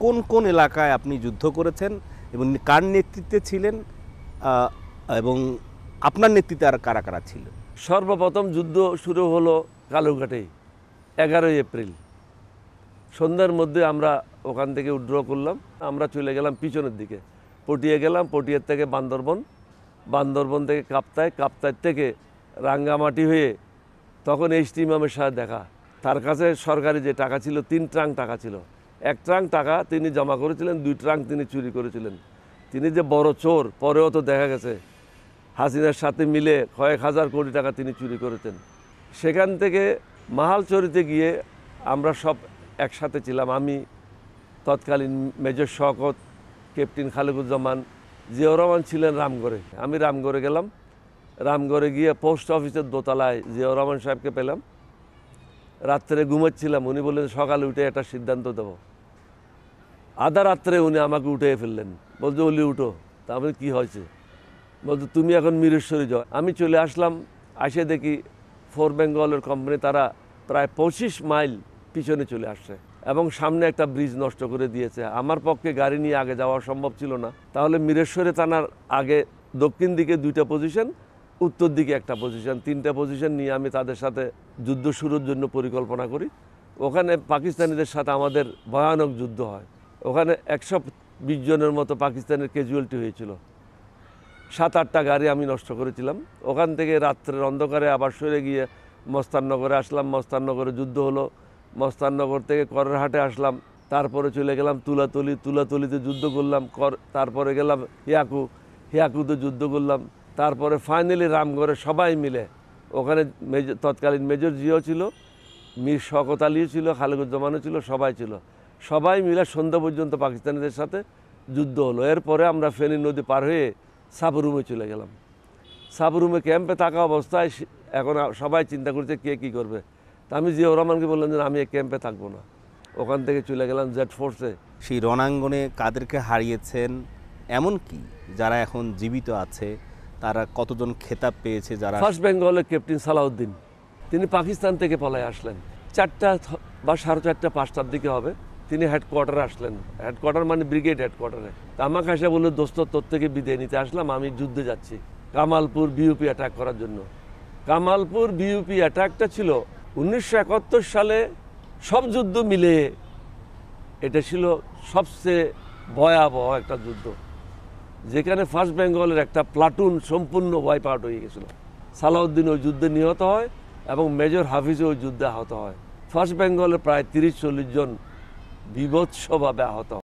কোন কোন এলাকায় আপনি যুদ্ধ করেছেন এবং কার নেতৃত্বে ছিলেন, এবং আপনার নেতৃত্বে আর কারা কারা ছিল? সর্বপ্রথম যুদ্ধ শুরু হলো কালুঘাটেই 11ই এপ্রিল সন্ধ্যার মধ্যে আমরা ওখান থেকে উইথড্র করলাম। আমরা চলে গেলাম পিছনের দিকে, পটিয়া গেলাম, পটিয়ার থেকে বান্দরবন, বান্দরবন থেকে কাপ্তাই, কাপ্তাই থেকে রাঙ্গামাটি হয়ে তখন এইচটি ইমামের সাথে দেখা। তার কাছে সরকারি যে টাকা ছিল 3 ট্রাঙ্ক টাকা ছিল। 1 ট্রাঙ্ক টাকা তিনি জমা করেছিলেন, 2 ট্রাঙ্ক তিনি চুরি করেছিলেন। তিনি যে বড় চোর পরেও তো দেখা গেছে হাসিনার সাথে মিলে কয়েক হাজার কোটি টাকা তিনি চুরি করেছেন। সেখান থেকে মাহালচরিতে গিয়ে আমরা সব একসাথে ছিলাম। আমি, তৎকালীন মেজর শওকত, ক্যাপ্টেন খালেকুজ্জামান, জিয়াউর রহমান ছিলেন রামগড়ে। আমি রামগড়ে গেলাম। রামগড়ে গিয়ে পোস্ট অফিসের দোতলায় জিয়াউর রহমান সাহেবকে পেলাম। রাত্রে ঘুমাচ্ছিলাম, উনি বললেন সকালে উঠে একটা সিদ্ধান্ত দেবো। আধা রাত্রে উনি আমাকে উঠে ফেললেন, বলছে ওলি উঠো। তারপরে কী হয়েছে? বলতো তুমি এখন মিরেশ্বরী যাও। আমি চলে আসলাম, আসে দেখি 4 বেঙ্গলের কোম্পানি তারা প্রায় 25 মাইল পিছনে চলে আসছে এবং সামনে একটা ব্রিজ নষ্ট করে দিয়েছে। আমার পক্ষে গাড়ি নিয়ে আগে যাওয়া সম্ভব ছিল না। তাহলে মিরেশ্বরে থানার আগে দক্ষিণ দিকে 2টা পজিশন, উত্তর দিকে একটা পজিশন, 3টা পজিশন নিয়ে আমি তাদের সাথে যুদ্ধ শুরুর জন্য পরিকল্পনা করি। ওখানে পাকিস্তানিদের সাথে আমাদের ভয়ানক যুদ্ধ হয়। ওখানে 120 জনের মতো পাকিস্তানের ক্যাজুয়ালিটি হয়েছিল। 7-8টা গাড়ি আমি নষ্ট করেছিলাম। ওখান থেকে রাত্রের অন্ধকারে আবার সরে গিয়ে মস্তাননগরে আসলাম। মস্তাননগরে যুদ্ধ হলো। মস্তাননগর থেকে কররহাটে আসলাম। তারপরে চলে গেলাম তুলাতলি, তুলাতলিতে যুদ্ধ করলাম। তারপরে গেলাম হিয়াকুতে যুদ্ধ করলাম। তারপরে ফাইনালি রামগড়ে সবাই মিলে, ওখানে তৎকালীন মেজর জিও ছিল, মীর শওকত আলীও ছিল, খালেকুজ্জামানও ছিল, সবাই ছিল। সবাই মিলে সন্ধ্যা পর্যন্ত পাকিস্তানিদের সাথে যুদ্ধ হলো। এরপরে আমরা ফেনী নদী পার হয়ে সাবরুমে চলে গেলাম। সাবরুমে ক্যাম্পে থাকা অবস্থায় এখন সবাই চিন্তা করছে কে কী করবে। তা আমি জিয়াউর রহমানকে বললাম যে আমি এই ক্যাম্পে থাকবো না। ওখান থেকে চলে গেলাম জেড ফোর্সে। সেই রণাঙ্গনে কাদেরকে হারিয়েছেন, এমন কি যারা এখন জীবিত আছে, তারা কতজন খেতাব পেয়েছে? যারা ফার্স্ট বেঙ্গলের ক্যাপ্টেন সালাউদ্দিন, তিনি পাকিস্তান থেকে পলায় আসলেন 4টা বা 4:30, 5টার দিকে হবে। তিনি হেডকোয়ার্টারে আসলেন। হেডকোয়ার্টার মানে ব্রিগেড হেডকোয়ার্টারে। তা আমাকে এসে বললো দোস্ত তোর থেকে বিদায় নিতে আসলাম, আমি যুদ্ধে যাচ্ছি কামালপুর বিউপি অ্যাটাক করার জন্য। কামালপুর বিউপি অ্যাটাকটা ছিল 1971 সালে সব যুদ্ধ মিলে এটা ছিল সবচেয়ে ভয়াবহ একটা যুদ্ধ, যেখানে ফার্স্ট বেঙ্গলের একটা প্লাটুন সম্পূর্ণ ওয়াইপ আউট হয়ে গেছিল। সালাউদ্দিন ওই যুদ্ধে নিহত হয় এবং মেজর হাফিজও ওই যুদ্ধে আহত হয়। ফার্স্ট বেঙ্গলের প্রায় 30-40 জন বিভৎসভাবে আহত হয়।